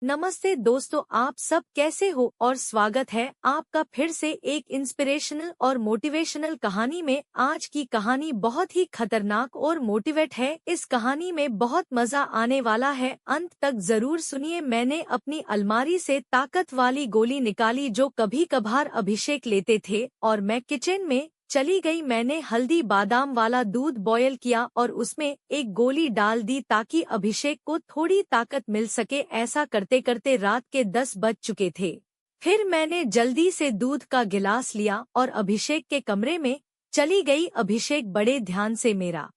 नमस्ते दोस्तों, आप सब कैसे हो और स्वागत है आपका फिर से एक इंस्पिरेशनल और मोटिवेशनल कहानी में। आज की कहानी बहुत ही खतरनाक और मोटिवेट है। इस कहानी में बहुत मजा आने वाला है, अंत तक जरूर सुनिए। मैंने अपनी अलमारी से ताकत वाली गोली निकाली जो कभी कभार अभिषेक लेते थे और मैं किचन में चली गई। मैंने हल्दी बादाम वाला दूध बॉयल किया और उसमें एक गोली डाल दी ताकि अभिषेक को थोड़ी ताकत मिल सके। ऐसा करते करते रात के 10 बज चुके थे। फिर मैंने जल्दी से दूध का गिलास लिया और अभिषेक के कमरे में चली गई। अभिषेक बड़े ध्यान से मेरा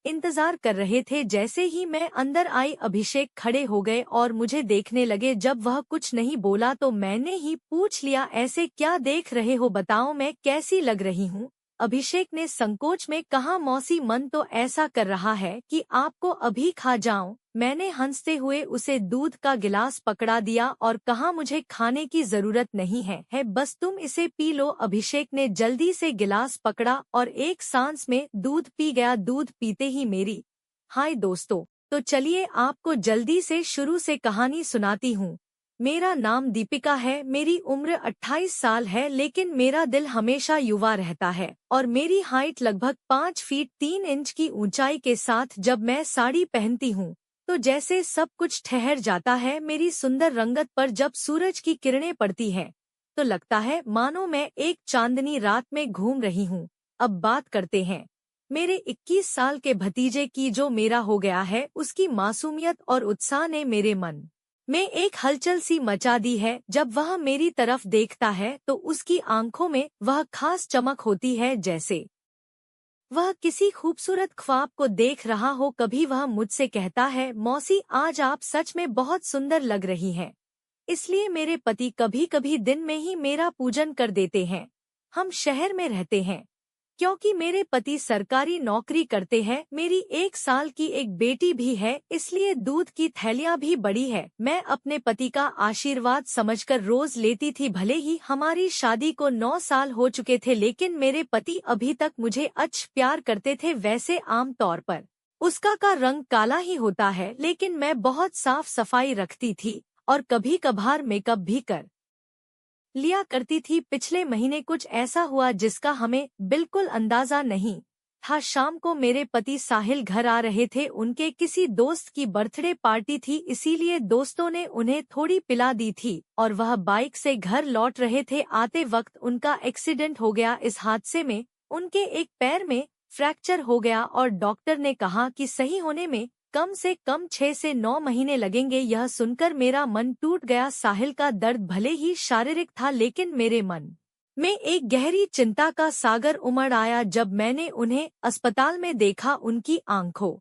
इंतजार कर रहे थे। जैसे ही मैं अंदर आई, अभिषेक खड़े हो गए और मुझे देखने लगे। जब वह कुछ नहीं बोला तो मैंने ही पूछ लिया, ऐसे क्या देख रहे हो, बताओ मैं कैसी लग रही हूँ। अभिषेक ने संकोच में कहा, मौसी मन तो ऐसा कर रहा है कि आपको अभी खा जाऊं। मैंने हंसते हुए उसे दूध का गिलास पकड़ा दिया और कहा, मुझे खाने की जरूरत नहीं है, बस तुम इसे पी लो। अभिषेक ने जल्दी से गिलास पकड़ा और एक सांस में दूध पी गया। दूध पीते ही मेरी हाय दोस्तों, तो चलिए आपको जल्दी से शुरू से कहानी सुनाती हूँ। मेरा नाम दीपिका है, मेरी उम्र 28 साल है, लेकिन मेरा दिल हमेशा युवा रहता है और मेरी हाइट लगभग 5 फीट 3 इंच की ऊंचाई के साथ जब मैं साड़ी पहनती हूँ तो जैसे सब कुछ ठहर जाता है। मेरी सुंदर रंगत पर जब सूरज की किरणें पड़ती हैं तो लगता है मानो मैं एक चांदनी रात में घूम रही हूँ। अब बात करते हैं मेरे 21 साल के भतीजे की। जो मेरा हो गया है, उसकी मासूमियत और उत्साह ने मेरे मन में एक हलचल सी मचा दी है। जब वह मेरी तरफ देखता है तो उसकी आंखों में वह खास चमक होती है, जैसे वह किसी खूबसूरत ख्वाब को देख रहा हो। कभी वह मुझसे कहता है, मौसी आज आप सच में बहुत सुंदर लग रही हैं। इसलिए मेरे पति कभी कभी दिन में ही मेरा पूजन कर देते हैं। हम शहर में रहते हैं क्योंकि मेरे पति सरकारी नौकरी करते हैं। मेरी 1 साल की एक बेटी भी है, इसलिए दूध की थैलियां भी बड़ी है। मैं अपने पति का आशीर्वाद समझकर रोज लेती थी। भले ही हमारी शादी को 9 साल हो चुके थे, लेकिन मेरे पति अभी तक मुझे प्यार करते थे। वैसे आम तौर पर उसका का रंग काला ही होता है, लेकिन मैं बहुत साफ सफाई रखती थी और कभी कभार मेकअप भी कर लिया करती थी। पिछले महीने कुछ ऐसा हुआ जिसका हमें बिल्कुल अंदाजा नहीं था। शाम को मेरे पति साहिल घर आ रहे थे। उनके किसी दोस्त की बर्थडे पार्टी थी, इसीलिए दोस्तों ने उन्हें थोड़ी पिला दी थी और वह बाइक से घर लौट रहे थे। आते वक्त उनका एक्सीडेंट हो गया। इस हादसे में उनके एक पैर में फ्रैक्चर हो गया और डॉक्टर ने कहा कि सही होने में कम से कम 6 से 9 महीने लगेंगे। यह सुनकर मेरा मन टूट गया। साहिल का दर्द भले ही शारीरिक था, लेकिन मेरे मन में एक गहरी चिंता का सागर उमड़ आया। जब मैंने उन्हें अस्पताल में देखा, उनकी आंखों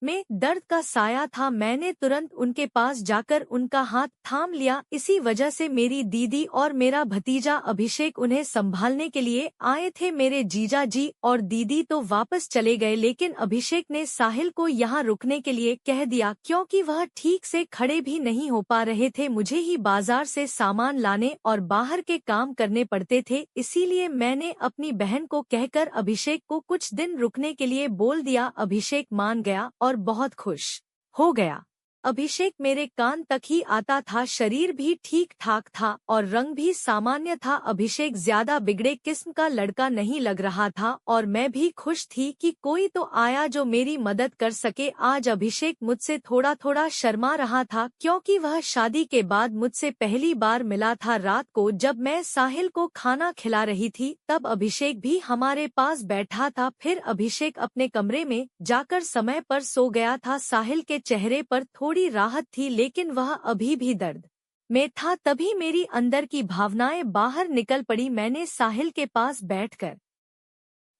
में दर्द का साया था। मैंने तुरंत उनके पास जाकर उनका हाथ थाम लिया। इसी वजह से मेरी दीदी और मेरा भतीजा अभिषेक उन्हें संभालने के लिए आए थे। मेरे जीजा जी और दीदी तो वापस चले गए, लेकिन अभिषेक ने साहिल को यहाँ रुकने के लिए कह दिया क्योंकि वह ठीक से खड़े भी नहीं हो पा रहे थे। मुझे ही बाजार से सामान लाने और बाहर के काम करने पड़ते थे, इसीलिए मैंने अपनी बहन को कहकर अभिषेक को कुछ दिन रुकने के लिए बोल दिया। अभिषेक मान गया और बहुत खुश हो गया। अभिषेक मेरे कान तक ही आता था, शरीर भी ठीक ठाक था और रंग भी सामान्य था। अभिषेक ज्यादा बिगड़े किस्म का लड़का नहीं लग रहा था और मैं भी खुश थी कि कोई तो आया जो मेरी मदद कर सके। आज अभिषेक मुझसे थोड़ा थोड़ा शर्मा रहा था क्योंकि वह शादी के बाद मुझसे पहली बार मिला था। रात को जब मैं साहिल को खाना खिला रही थी तब अभिषेक भी हमारे पास बैठा था। फिर अभिषेक अपने कमरे में जाकर समय पर सो गया था। साहिल के चेहरे पर थोड़ी राहत थी, लेकिन वह अभी भी दर्द में था। तभी मेरी अंदर की भावनाएं बाहर निकल पड़ी। मैंने साहिल के पास बैठकर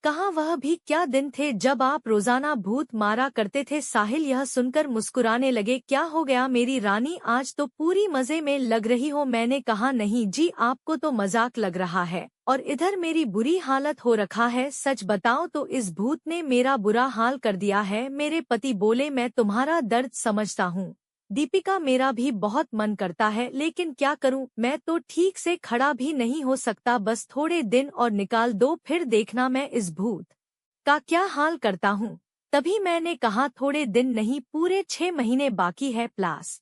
कहा, वह भी क्या दिन थे जब आप रोजाना भूत मारा करते थे। साहिल यह सुनकर मुस्कुराने लगे। क्या हो गया मेरी रानी, आज तो पूरी मजे में लग रही हो। मैंने कहा, नहीं जी, आपको तो मजाक लग रहा है और इधर मेरी बुरी हालत हो रखा है। सच बताओ तो इस भूत ने मेरा बुरा हाल कर दिया है। मेरे पति बोले, मैं तुम्हारा दर्द समझता हूँ दीपिका, मेरा भी बहुत मन करता है, लेकिन क्या करूं, मैं तो ठीक से खड़ा भी नहीं हो सकता। बस थोड़े दिन और निकाल दो, फिर देखना मैं इस भूत का क्या हाल करता हूं। तभी मैंने कहा, थोड़े दिन नहीं, पूरे 6 महीने बाकी है प्लास।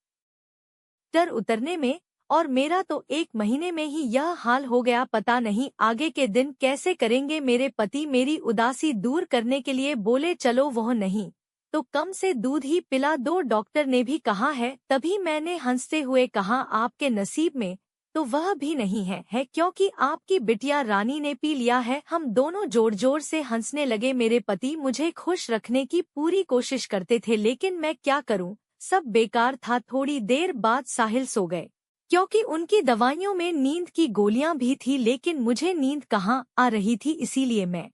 डर उतरने में, और मेरा तो 1 महीने में ही यह हाल हो गया। पता नहीं आगे के दिन कैसे करेंगे। मेरे पति मेरी उदासी दूर करने के लिए बोले चलो वो नहीं तो कम से दूध ही पिला दो, डॉक्टर ने भी कहा है। तभी मैंने हंसते हुए कहा आपके नसीब में तो वह भी नहीं है क्योंकि आपकी बिटिया रानी ने पी लिया है। हम दोनों जोर जोर से हंसने लगे। मेरे पति मुझे खुश रखने की पूरी कोशिश करते थे, लेकिन मैं क्या करूं, सब बेकार था। थोड़ी देर बाद साहिल सो गए क्योंकि उनकी दवाइयों में नींद की गोलियां भी थी, लेकिन मुझे नींद कहाँ आ रही थी, इसीलिए मैं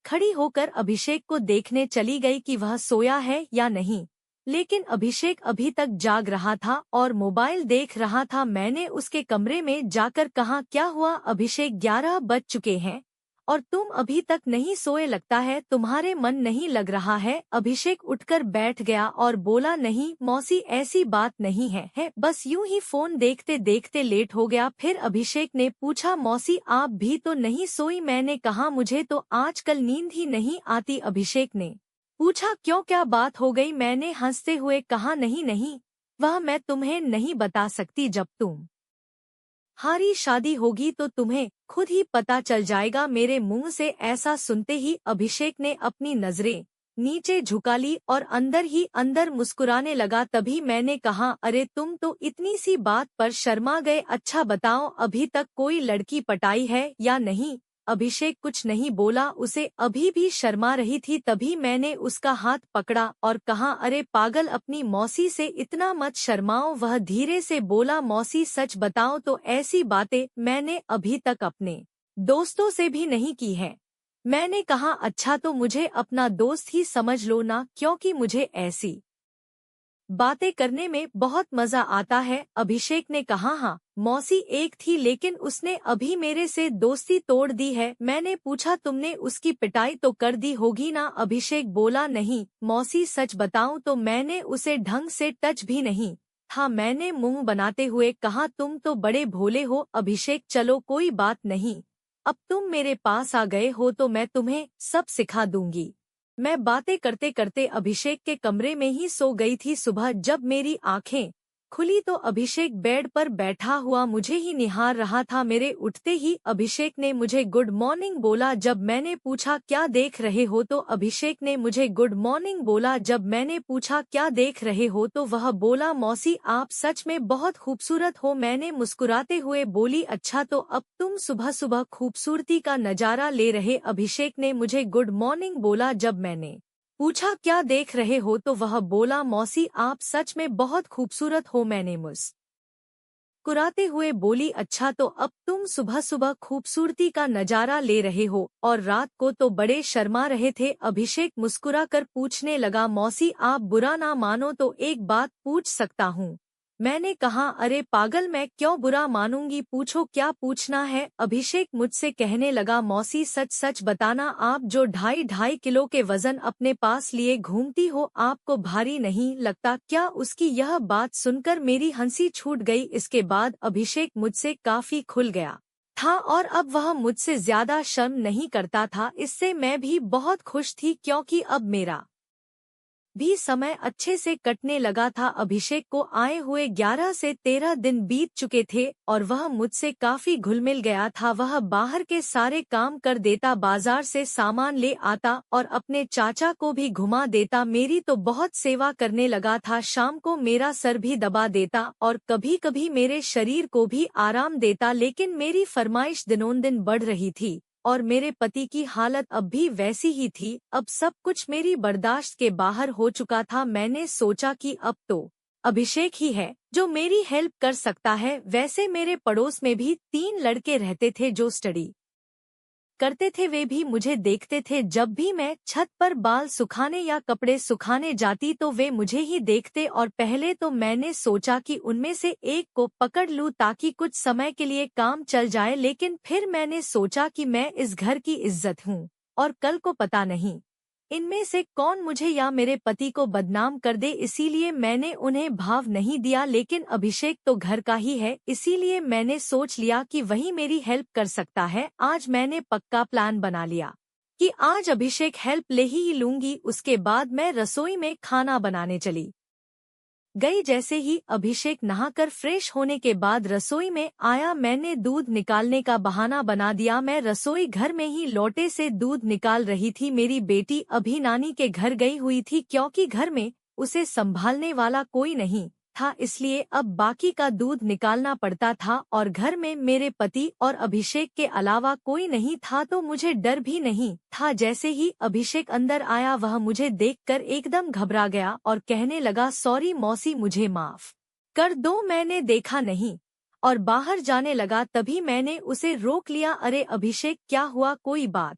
खड़ी होकर अभिषेक को देखने चली गई कि वह सोया है या नहीं। लेकिन अभिषेक अभी तक जाग रहा था और मोबाइल देख रहा था। मैंने उसके कमरे में जाकर कहा क्या हुआ अभिषेक, 11 बज चुके हैं और तुम अभी तक नहीं सोए, लगता है तुम्हारे मन नहीं लग रहा है। अभिषेक उठकर बैठ गया और बोला नहीं मौसी ऐसी बात नहीं है बस यूं ही फोन देखते देखते लेट हो गया। फिर अभिषेक ने पूछा मौसी आप भी तो नहीं सोई। मैंने कहा मुझे तो आजकल नींद ही नहीं आती। अभिषेक ने पूछा क्यों, क्या बात हो गई। मैंने हंसते हुए कहा नहीं नहीं, वह मैं तुम्हें नहीं बता सकती। जब तुम हारी शादी होगी तो तुम्हें खुद ही पता चल जाएगा। मेरे मुंह से ऐसा सुनते ही अभिषेक ने अपनी नजरें नीचे झुका ली और अंदर ही अंदर मुस्कुराने लगा। तभी मैंने कहा अरे तुम तो इतनी सी बात पर शर्मा गए। अच्छा बताओ अभी तक कोई लड़की पटाई है या नहीं। अभिषेक कुछ नहीं बोला, उसे अभी भी शर्मा रही थी। तभी मैंने उसका हाथ पकड़ा और कहा अरे पागल अपनी मौसी से इतना मत शर्माओ। वह धीरे से बोला मौसी सच बताओ तो ऐसी बातें मैंने अभी तक अपने दोस्तों से भी नहीं की है। मैंने कहा अच्छा तो मुझे अपना दोस्त ही समझ लो ना, क्योंकि मुझे ऐसी बातें करने में बहुत मजा आता है। अभिषेक ने कहा हाँ मौसी एक थी, लेकिन उसने अभी मेरे से दोस्ती तोड़ दी है। मैंने पूछा तुमने उसकी पिटाई तो कर दी होगी ना। अभिषेक बोला नहीं मौसी सच बताऊं तो मैंने उसे ढंग से टच भी नहीं था। मैंने मुंह बनाते हुए कहा तुम तो बड़े भोले हो अभिषेक, चलो कोई बात नहीं, अब तुम मेरे पास आ गए हो तो मैं तुम्हें सब सिखा दूंगी। मैं बातें करते करते अभिषेक के कमरे में ही सो गई थी। सुबह जब मेरी आंखें खुली तो अभिषेक बेड पर बैठा हुआ मुझे ही निहार रहा था। मेरे उठते ही अभिषेक ने मुझे गुड मॉर्निंग बोला। जब मैंने पूछा क्या देख रहे हो तो अभिषेक ने मुझे गुड मॉर्निंग बोला। जब मैंने पूछा क्या देख रहे हो तो वह बोला मौसी आप सच में बहुत खूबसूरत हो। मैंने मुस्कुराते हुए बोली अच्छा तो अब तुम सुबह सुबह खूबसूरती का नजारा ले रहे। अभिषेक ने मुझे गुड मॉर्निंग बोला। जब मैंने पूछा क्या देख रहे हो तो वह बोला मौसी आप सच में बहुत खूबसूरत हो। मैंने मुस्कुराते हुए बोली अच्छा तो अब तुम सुबह सुबह खूबसूरती का नजारा ले रहे हो और रात को तो बड़े शर्मा रहे थे। अभिषेक मुस्कुराकर पूछने लगा मौसी आप बुरा ना मानो तो एक बात पूछ सकता हूँ। मैंने कहा अरे पागल मैं क्यों बुरा मानूंगी, पूछो क्या पूछना है। अभिषेक मुझसे कहने लगा मौसी सच सच बताना आप जो 2.5 किलो के वजन अपने पास लिए घूमती हो आपको भारी नहीं लगता क्या। उसकी यह बात सुनकर मेरी हंसी छूट गई। इसके बाद अभिषेक मुझसे काफी खुल गया था और अब वह मुझसे ज्यादा शर्म नहीं करता था। इससे मैं भी बहुत खुश थी क्योंकि अब मेरा भी समय अच्छे से कटने लगा था। अभिषेक को आए हुए 11 से 13 दिन बीत चुके थे और वह मुझसे काफी घुल-मिल गया था। वह बाहर के सारे काम कर देता, बाजार से सामान ले आता और अपने चाचा को भी घुमा देता। मेरी तो बहुत सेवा करने लगा था। शाम को मेरा सर भी दबा देता और कभी-कभी मेरे शरीर को भी आराम देता। लेकिन मेरी फरमाइश दिनों-दिन बढ़ रही थी और मेरे पति की हालत अब भी वैसी ही थी। अब सब कुछ मेरी बर्दाश्त के बाहर हो चुका था। मैंने सोचा कि अब तो अभिषेक ही है जो मेरी हेल्प कर सकता है। वैसे मेरे पड़ोस में भी 3 लड़के रहते थे जो स्टडी करते थे। वे भी मुझे देखते थे। जब भी मैं छत पर बाल सुखाने या कपड़े सुखाने जाती तो वे मुझे ही देखते और पहले तो मैंने सोचा कि उनमें से एक को पकड़ लूं ताकि कुछ समय के लिए काम चल जाए। लेकिन फिर मैंने सोचा कि मैं इस घर की इज्जत हूं और कल को पता नहीं इनमें से कौन मुझे या मेरे पति को बदनाम कर दे, इसीलिए मैंने उन्हें भाव नहीं दिया। लेकिन अभिषेक तो घर का ही है, इसीलिए मैंने सोच लिया कि वही मेरी हेल्प कर सकता है। आज मैंने पक्का प्लान बना लिया कि आज अभिषेक हेल्प ले ही लूंगी। उसके बाद मैं रसोई में खाना बनाने चली। गई। जैसे ही अभिषेक नहाकर फ्रेश होने के बाद रसोई में आया, मैंने दूध निकालने का बहाना बना दिया। मैं रसोई घर में ही लोटे से दूध निकाल रही थी। मेरी बेटी अभी नानी के घर गई हुई थी, क्योंकि घर में उसे संभालने वाला कोई नहीं था, इसलिए अब बाकी का दूध निकालना पड़ता था। और घर में मेरे पति और अभिषेक के अलावा कोई नहीं था, तो मुझे डर भी नहीं था। जैसे ही अभिषेक अंदर आया, वह मुझे देखकर एकदम घबरा गया और कहने लगा, सॉरी मौसी, मुझे माफ कर दो, मैंने देखा नहीं, और बाहर जाने लगा। तभी मैंने उसे रोक लिया। अरे अभिषेक, क्या हुआ? कोई बात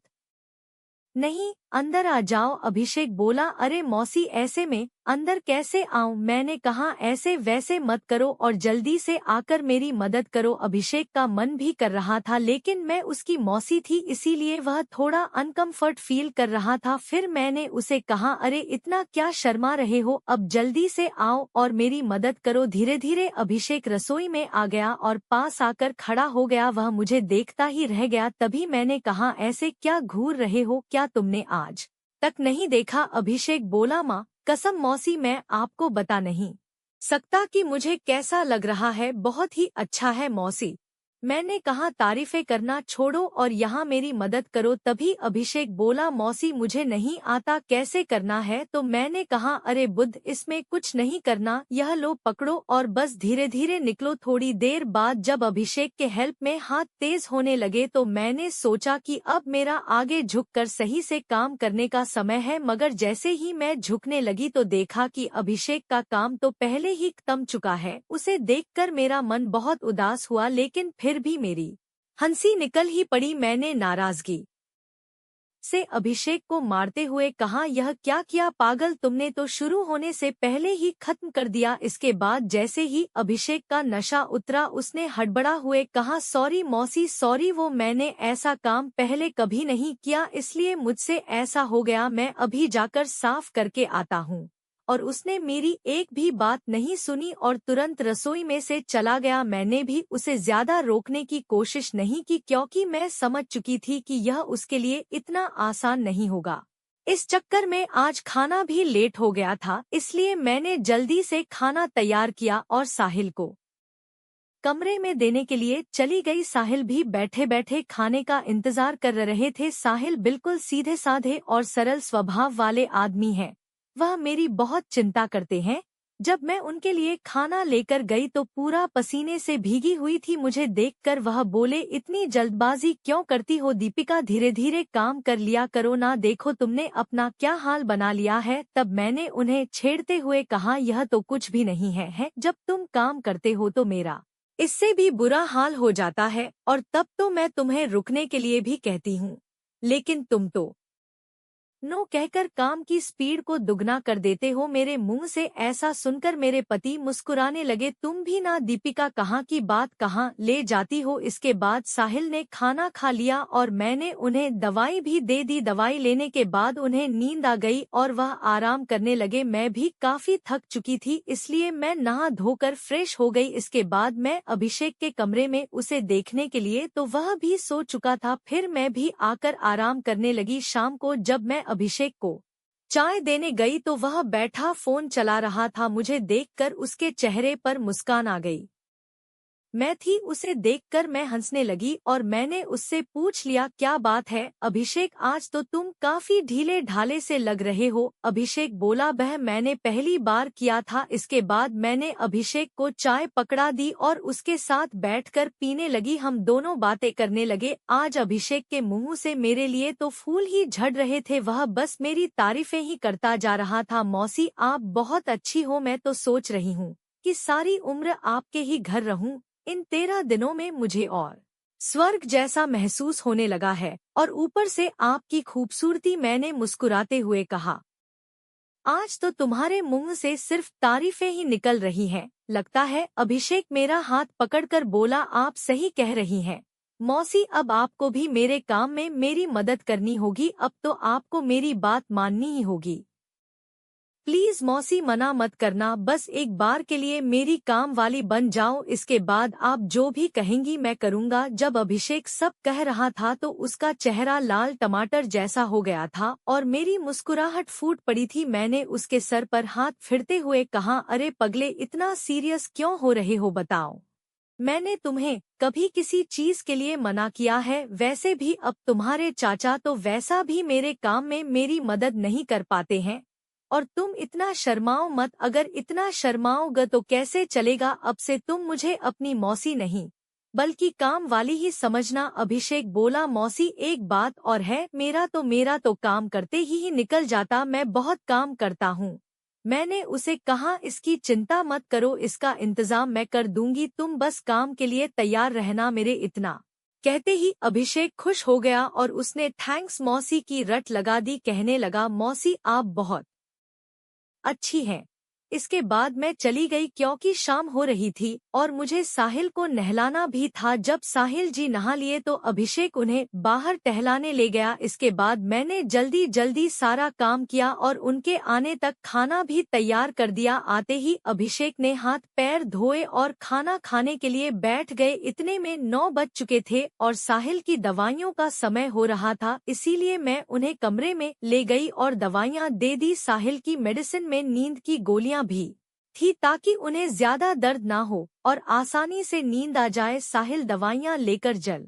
नहीं, अंदर आ जाओ, अभिषेक बोला। अरे मौसी, ऐसे में अंदर कैसे आऊं? मैंने कहा ऐसे वैसे मत करो और जल्दी से आकर मेरी मदद करो। अभिषेक का मन भी कर रहा था, लेकिन मैं उसकी मौसी थी, इसीलिए वह थोड़ा अनकंफर्ट फील कर रहा था। फिर मैंने उसे कहा, अरे इतना क्या शर्मा रहे हो, अब जल्दी से आओ और मेरी मदद करो। धीरे धीरे अभिषेक रसोई में आ गया और पास आकर खड़ा हो गया। वह मुझे देखता ही रह गया। तभी मैंने कहा, ऐसे क्या घूर रहे हो? क्या तुमने आज तक नहीं देखा? अभिषेक बोला, माँ कसम मौसी, मैं आपको बता नहीं सकता कि मुझे कैसा लग रहा है। बहुत ही अच्छा है मौसी। मैंने कहा, तारीफें करना छोड़ो और यहाँ मेरी मदद करो। तभी अभिषेक बोला, मौसी मुझे नहीं आता, कैसे करना है? तो मैंने कहा, अरे बुद्ध, इसमें कुछ नहीं करना, यह लो पकड़ो और बस धीरे धीरे निकलो। थोड़ी देर बाद जब अभिषेक के हेल्प में हाथ तेज होने लगे, तो मैंने सोचा कि अब मेरा आगे झुककर सही से काम करने का समय है। मगर जैसे ही मैं झुकने लगी तो देखा कि अभिषेक का काम तो पहले ही थम चुका है। उसे देखकर मेरा मन बहुत उदास हुआ, लेकिन फिर भी मेरी हंसी निकल ही पड़ी। मैंने नाराजगी से अभिषेक को मारते हुए कहा, यह क्या किया पागल, तुमने तो शुरू होने से पहले ही खत्म कर दिया। इसके बाद जैसे ही अभिषेक का नशा उतरा, उसने हड़बड़ा हुए कहा, सॉरी मौसी सॉरी, वो मैंने ऐसा काम पहले कभी नहीं किया, इसलिए मुझसे ऐसा हो गया। मैं अभी जाकर साफ करके आता हूँ। और उसने मेरी एक भी बात नहीं सुनी और तुरंत रसोई में से चला गया। मैंने भी उसे ज्यादा रोकने की कोशिश नहीं की, क्योंकि मैं समझ चुकी थी कि यह उसके लिए इतना आसान नहीं होगा। इस चक्कर में आज खाना भी लेट हो गया था, इसलिए मैंने जल्दी से खाना तैयार किया और साहिल को कमरे में देने के लिए चली गई। साहिल भी बैठे बैठे खाने का इंतजार कर रहे थे। साहिल बिल्कुल सीधे साधे और सरल स्वभाव वाले आदमी हैं। वह मेरी बहुत चिंता करते हैं। जब मैं उनके लिए खाना लेकर गई तो पूरा पसीने से भीगी हुई थी। मुझे देखकर वह बोले, इतनी जल्दबाजी क्यों करती हो दीपिका, धीरे धीरे काम कर लिया करो ना, देखो तुमने अपना क्या हाल बना लिया है। तब मैंने उन्हें छेड़ते हुए कहा, यह तो कुछ भी नहीं है, जब तुम काम करते हो तो मेरा इससे भी बुरा हाल हो जाता है, और तब तो मैं तुम्हें रुकने के लिए भी कहती हूँ, लेकिन तुम तो नो कहकर काम की स्पीड को दुगना कर देते हो। मेरे मुंह से ऐसा सुनकर मेरे पति मुस्कुराने लगे। तुम भी ना दीपिका, कहाँ की बात कहाँ ले जाती हो। इसके बाद साहिल ने खाना खा लिया और मैंने उन्हें दवाई भी दे दी। दवाई लेने के बाद उन्हें नींद आ गई और वह आराम करने लगे। मैं भी काफी थक चुकी थी, इसलिए मैं नहा धोकर फ्रेश हो गई। इसके बाद मैं अभिषेक के कमरे में उसे देखने के लिए, तो वह भी सो चुका था। फिर मैं भी आकर आराम करने लगी। शाम को जब मैं अभिषेक को चाय देने गई तो वह बैठा फोन चला रहा था। मुझे देखकर उसके चेहरे पर मुस्कान आ गई। मैं थी, उसे देखकर मैं हंसने लगी और मैंने उससे पूछ लिया, क्या बात है अभिषेक, आज तो तुम काफी ढीले ढाले से लग रहे हो। अभिषेक बोला, बह मैंने पहली बार किया था। इसके बाद मैंने अभिषेक को चाय पकड़ा दी और उसके साथ बैठकर पीने लगी। हम दोनों बातें करने लगे। आज अभिषेक के मुंह से मेरे लिए तो फूल ही झड़ रहे थे। वह बस मेरी तारीफें ही करता जा रहा था। मौसी आप बहुत अच्छी हो, मैं तो सोच रही हूँ कि सारी उम्र आपके ही घर रहूं। इन 13 दिनों में मुझे और स्वर्ग जैसा महसूस होने लगा है, और ऊपर से आपकी खूबसूरती। मैंने मुस्कुराते हुए कहा, आज तो तुम्हारे मुंह से सिर्फ तारीफें ही निकल रही हैं, लगता है। अभिषेक मेरा हाथ पकड़कर बोला, आप सही कह रही हैं मौसी, अब आपको भी मेरे काम में मेरी मदद करनी होगी। अब तो आपको मेरी बात माननी ही होगी। प्लीज मौसी मना मत करना, बस एक बार के लिए मेरी काम वाली बन जाओ, इसके बाद आप जो भी कहेंगी मैं करूँगा। जब अभिषेक सब कह रहा था तो उसका चेहरा लाल टमाटर जैसा हो गया था और मेरी मुस्कुराहट फूट पड़ी थी। मैंने उसके सर पर हाथ फिरते हुए कहा, अरे पगले, इतना सीरियस क्यों हो रहे हो, बताओ। मैंने तुम्हें कभी किसी चीज के लिए मना किया है? वैसे भी अब तुम्हारे चाचा तो वैसा भी मेरे काम में मेरी मदद नहीं कर पाते हैं। और तुम इतना शर्माओ मत, अगर इतना शर्माओगे तो कैसे चलेगा। अब से तुम मुझे अपनी मौसी नहीं बल्कि काम वाली ही समझना। अभिषेक बोला, मौसी एक बात और है, मेरा तो काम करते ही निकल जाता, मैं बहुत काम करता हूँ। मैंने उसे कहा, इसकी चिंता मत करो, इसका इंतजाम मैं कर दूंगी, तुम बस काम के लिए तैयार रहना मेरे। इतना कहते ही अभिषेक खुश हो गया और उसने थैंक्स मौसी की रट लगा दी। कहने लगा, मौसी आप बहुत अच्छी हैं। इसके बाद मैं चली गई क्योंकि शाम हो रही थी और मुझे साहिल को नहलाना भी था। जब साहिल जी नहा लिए तो अभिषेक उन्हें बाहर टहलाने ले गया। इसके बाद मैंने जल्दी जल्दी सारा काम किया और उनके आने तक खाना भी तैयार कर दिया। आते ही अभिषेक ने हाथ पैर धोए और खाना खाने के लिए बैठ गए। इतने में 9 बज चुके थे और साहिल की दवाइयों का समय हो रहा था, इसीलिए मैं उन्हें कमरे में ले गई और दवाइयाँ दे दी। साहिल की मेडिसिन में नींद की गोलियां भी थी ताकि उन्हें ज्यादा दर्द ना हो और आसानी से नींद आ जाए। साहिल दवाइयां लेकर जल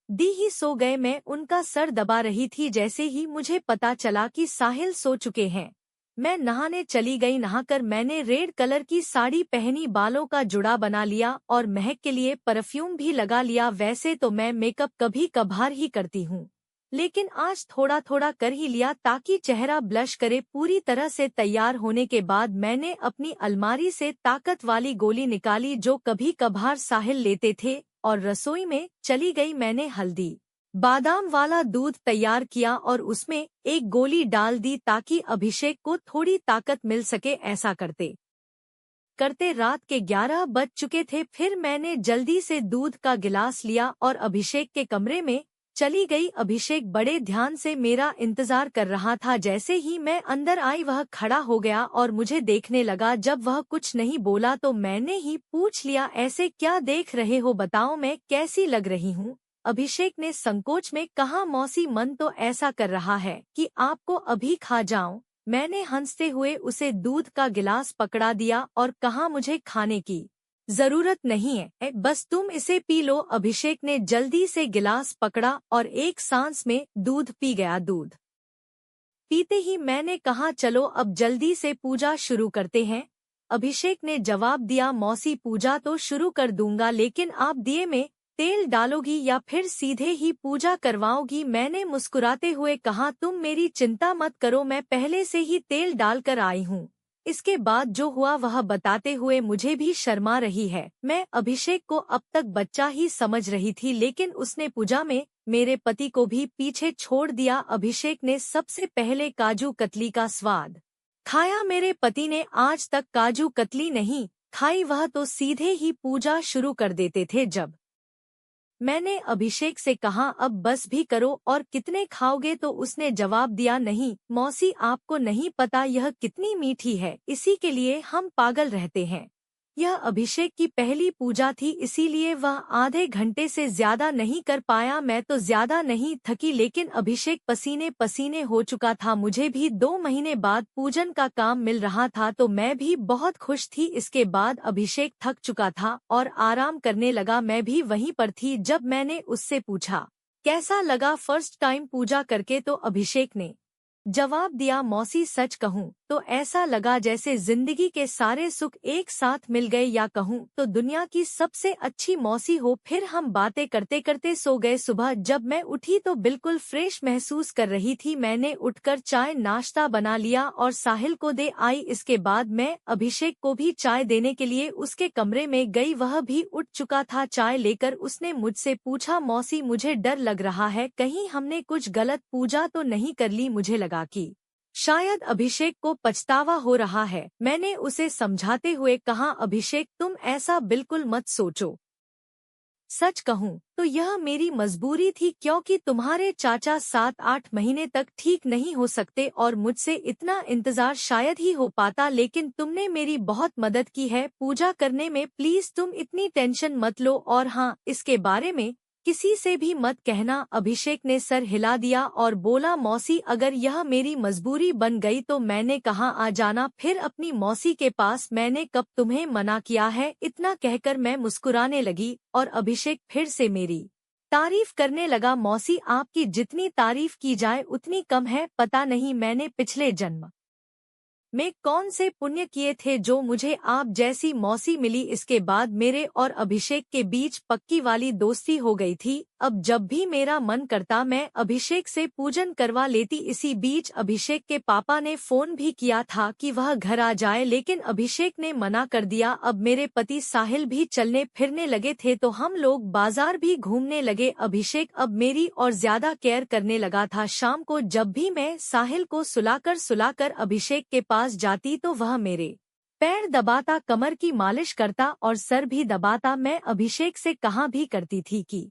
दी ही सो गए। मैं उनका सर दबा रही थी। जैसे ही मुझे पता चला कि साहिल सो चुके हैं, मैं नहाने चली गई। नहाकर मैंने रेड कलर की साड़ी पहनी, बालों का जुड़ा बना लिया और महक के लिए परफ्यूम भी लगा लिया। वैसे तो मैं मेकअप कभी कभार ही करती हूँ, लेकिन आज थोड़ा थोड़ा कर ही लिया ताकि चेहरा ब्लश करे। पूरी तरह से तैयार होने के बाद मैंने अपनी अलमारी से ताकत वाली गोली निकाली जो कभी कभार साहिल लेते थे और रसोई में चली गई। मैंने हल्दी बादाम वाला दूध तैयार किया और उसमें एक गोली डाल दी ताकि अभिषेक को थोड़ी ताकत मिल सके। ऐसा करते करते रात के 11 बज चुके थे। फिर मैंने जल्दी से दूध का गिलास लिया और अभिषेक के कमरे में चली गई। अभिषेक बड़े ध्यान से मेरा इंतजार कर रहा था। जैसे ही मैं अंदर आई वह खड़ा हो गया और मुझे देखने लगा। जब वह कुछ नहीं बोला तो मैंने ही पूछ लिया, ऐसे क्या देख रहे हो, बताओ मैं कैसी लग रही हूँ। अभिषेक ने संकोच में कहा, मौसी मन तो ऐसा कर रहा है कि आपको अभी खा जाऊं। मैंने हंसते हुए उसे दूध का गिलास पकड़ा दिया और कहा, मुझे खाने की जरूरत नहीं है, बस तुम इसे पी लो। अभिषेक ने जल्दी से गिलास पकड़ा और एक सांस में दूध पी गया। दूध पीते ही मैंने कहा, चलो अब जल्दी से पूजा शुरू करते हैं। अभिषेक ने जवाब दिया, मौसी पूजा तो शुरू कर दूंगा, लेकिन आप दिए में तेल डालोगी या फिर सीधे ही पूजा करवाओगी। मैंने मुस्कुराते हुए कहा, तुम मेरी चिंता मत करो, मैं पहले से ही तेल डालकर आई हूँ। इसके बाद जो हुआ वह बताते हुए मुझे भी शर्मा रही है। मैं अभिषेक को अब तक बच्चा ही समझ रही थी, लेकिन उसने पूजा में मेरे पति को भी पीछे छोड़ दिया। अभिषेक ने सबसे पहले काजू कतली का स्वाद खाया। मेरे पति ने आज तक काजू कतली नहीं खाई, वह तो सीधे ही पूजा शुरू कर देते थे। जब मैंने अभिषेक से कहा, अब बस भी करो और कितने खाओगे, तो उसने जवाब दिया, नहीं मौसी, आपको नहीं पता यह कितनी मीठी है, इसी के लिए हम पागल रहते हैं। यह अभिषेक की पहली पूजा थी, इसीलिए वह आधे घंटे से ज्यादा नहीं कर पाया। मैं तो ज्यादा नहीं थकी, लेकिन अभिषेक पसीने पसीने हो चुका था। मुझे भी 2 महीने बाद पूजन का काम मिल रहा था तो मैं भी बहुत खुश थी। इसके बाद अभिषेक थक चुका था और आराम करने लगा। मैं भी वहीं पर थी। जब मैंने उससे पूछा, कैसा लगा फर्स्ट टाइम पूजा करके, तो अभिषेक ने जवाब दिया, मौसी सच कहूँ तो ऐसा लगा जैसे जिंदगी के सारे सुख एक साथ मिल गए, या कहूँ तो दुनिया की सबसे अच्छी मौसी हो। फिर हम बातें करते करते सो गए। सुबह जब मैं उठी तो बिल्कुल फ्रेश महसूस कर रही थी। मैंने उठकर चाय नाश्ता बना लिया और साहिल को दे आई। इसके बाद मैं अभिषेक को भी चाय देने के लिए उसके कमरे में गई। वह भी उठ चुका था। चाय लेकर उसने मुझसे पूछा, मौसी मुझे डर लग रहा है, कहीं हमने कुछ गलत पूजा तो नहीं कर ली। मुझे लगा कि शायद अभिषेक को पछतावा हो रहा है। मैंने उसे समझाते हुए कहा, अभिषेक तुम ऐसा बिल्कुल मत सोचो। सच कहूँ तो यह मेरी मजबूरी थी, क्योंकि तुम्हारे चाचा 7-8 महीने तक ठीक नहीं हो सकते और मुझसे इतना इंतजार शायद ही हो पाता, लेकिन तुमने मेरी बहुत मदद की है पूजा करने में। प्लीज तुम इतनी टेंशन मत लो, और हाँ, इसके बारे में किसी से भी मत कहना। अभिषेक ने सर हिला दिया और बोला, मौसी अगर यह मेरी मजबूरी बन गई तो मैंने कहा आ जाना फिर अपनी मौसी के पास, मैंने कब तुम्हें मना किया है। इतना कहकर मैं मुस्कुराने लगी और अभिषेक फिर से मेरी तारीफ करने लगा। मौसी आपकी जितनी तारीफ की जाए उतनी कम है, पता नहीं मैंने पिछले जन्म में कौन से पुण्य किए थे जो मुझे आप जैसी मौसी मिली। इसके बाद मेरे और अभिषेक के बीच पक्की वाली दोस्ती हो गई थी। अब जब भी मेरा मन करता मैं अभिषेक से पूजन करवा लेती। इसी बीच अभिषेक के पापा ने फोन भी किया था कि वह घर आ जाए, लेकिन अभिषेक ने मना कर दिया। अब मेरे पति साहिल भी चलने फिरने लगे थे तो हम लोग बाजार भी घूमने लगे। अभिषेक अब मेरी और ज्यादा केयर करने लगा था। शाम को जब भी मैं साहिल को सुलाकर अभिषेक के पास जाती तो वह मेरे पैर दबाता, कमर की मालिश करता और सर भी दबाता। मैं अभिषेक से कहा भी करती थी कि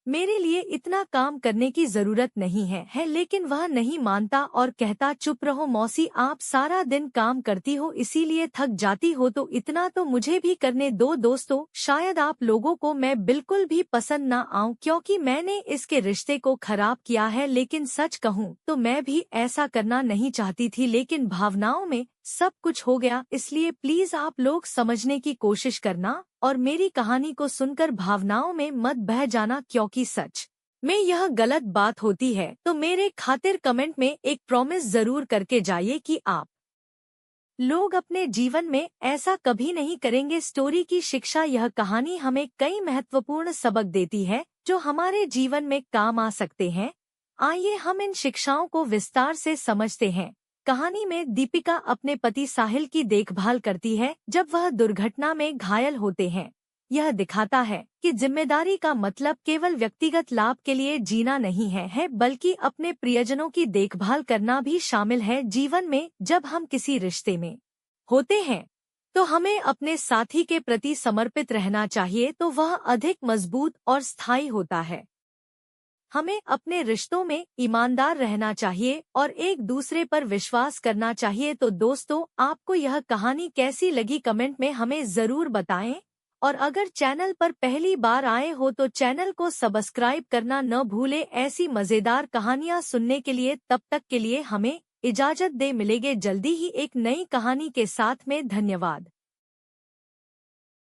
मेरे लिए इतना काम करने की जरूरत नहीं है, लेकिन वह नहीं मानता और कहता, चुप रहो मौसी, आप सारा दिन काम करती हो इसीलिए थक जाती हो, तो इतना तो मुझे भी करने दो। दोस्तों, शायद आप लोगों को मैं बिल्कुल भी पसंद ना आऊं क्योंकि मैंने इसके रिश्ते को खराब किया है, लेकिन सच कहूं तो मैं भी ऐसा करना नहीं चाहती थी, लेकिन भावनाओं में सब कुछ हो गया। इसलिए प्लीज आप लोग समझने की कोशिश करना और मेरी कहानी को सुनकर भावनाओं में मत बह जाना, क्योंकि सच में यह गलत बात होती है। तो मेरे खातिर कमेंट में एक प्रॉमिस जरूर करके जाइए कि आप लोग अपने जीवन में ऐसा कभी नहीं करेंगे। स्टोरी की शिक्षा, यह कहानी हमें कई महत्वपूर्ण सबक देती है जो हमारे जीवन में काम आ सकते हैं। आइए हम इन शिक्षाओं को विस्तार से समझते हैं। कहानी में दीपिका अपने पति साहिल की देखभाल करती है जब वह दुर्घटना में घायल होते हैं। यह दिखाता है कि जिम्मेदारी का मतलब केवल व्यक्तिगत लाभ के लिए जीना नहीं है, बल्कि अपने प्रियजनों की देखभाल करना भी शामिल है। जीवन में जब हम किसी रिश्ते में होते हैं तो हमें अपने साथी के प्रति समर्पित रहना चाहिए, तो वह अधिक मजबूत और स्थायी होता है। हमें अपने रिश्तों में ईमानदार रहना चाहिए और एक दूसरे पर विश्वास करना चाहिए। तो दोस्तों, आपको यह कहानी कैसी लगी कमेंट में हमें जरूर बताएं, और अगर चैनल पर पहली बार आए हो तो चैनल को सब्सक्राइब करना न भूले ऐसी मजेदार कहानियां सुनने के लिए। तब तक के लिए हमें इजाजत दे, मिलेंगे जल्दी ही एक नई कहानी के साथ में। धन्यवाद।